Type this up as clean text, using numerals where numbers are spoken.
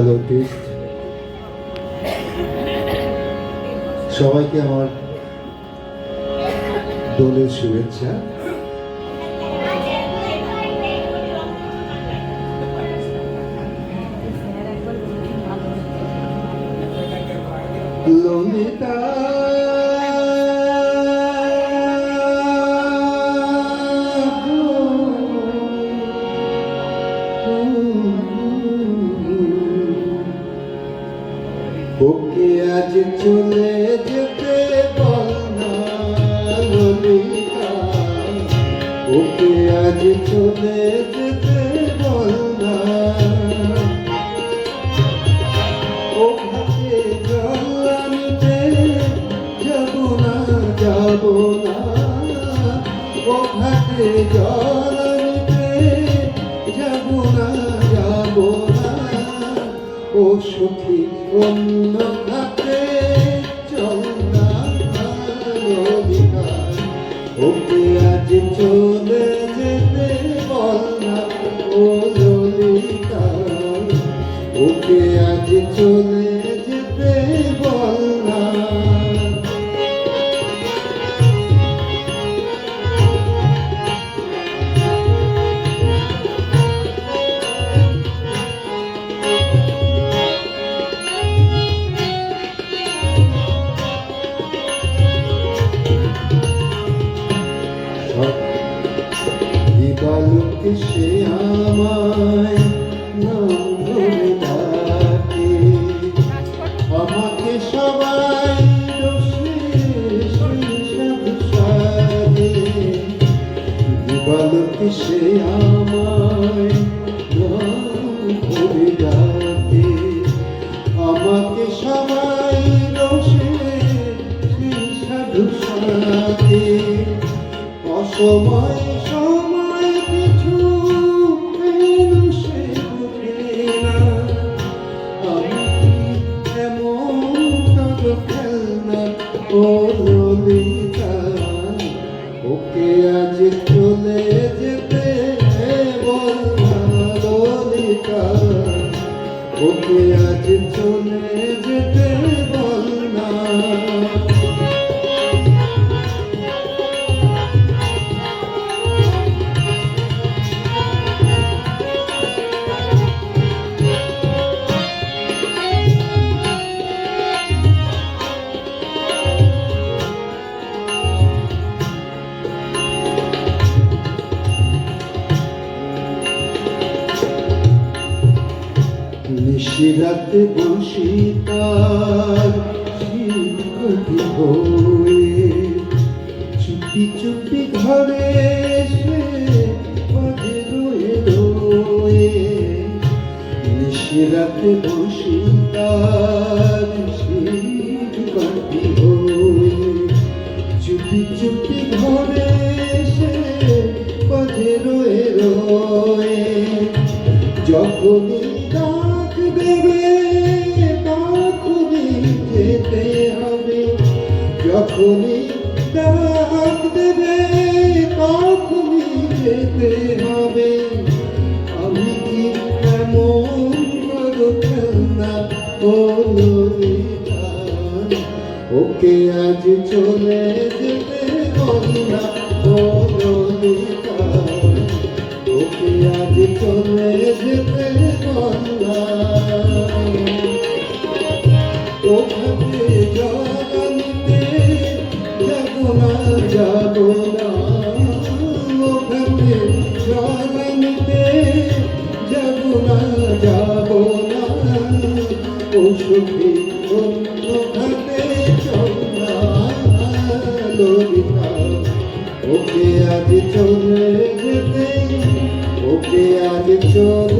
মেলোডিস্ট, সবাইকে আমার দোলের শুভেচ্ছা। ললিতা ওকে আজ চলে যেতে বল না, ললিতা ওকে আজ চলে যেতে বল না। ও ঘাটে জল আনতে যাব না, যাব না। ও ঘাটে জল আনতে যাব না, যাব না। ও সখী অন্য ঘাটে চল না, ললিতা ওকে আজ চলে যেতে বল না, ও ললিতা ওকে আজ চলে যেতে বল না। দিবালোকে সে আমায় নাম ধরে ডাকে, আমাকে সবাই দোষে সাধু সাজে। দিবালোকে সে আমায় নাম ধরে ডাকে, আমাকে সবাই দোষে সাধু সাজে। অসময় সময় কিছু কেন সে বুঝে না, আমি এমন কাজ খেলনা, ও ললিতা ওকে আজ চলে যেতে বল না, ললিতা ওকে আজ চলে যেতে বল না। নিশিরাতে বসি তার শিল্পী হয়ে, চুপি চুপি ঘরে এসে বাজে রয়ে রয়ে। নিশিরাতে বসি তার শিল্পী হয়ে, চুপি চুপি ঘরে এসে বাজে রয়ে রয়ে। যখনই ডাক দেবে তখনই যেতে হবে, যখনই ডাক দেবে তখনই যেতে হবে। আমি কি এমন খেলনা, ও ললিতা ওকে আজ চলে যেতে বল না, ও ললিতা ওকে আজ চলে যেতে বল না। ও ঘাটে জল আনতে যাব না, যাব না। ও ঘাটে জল আনতে যাব না, যাব না। ও সখী অন্য ঘাটে চল না, ললিতা ওকে আজ চলে যেতে, ওকে আজ চলে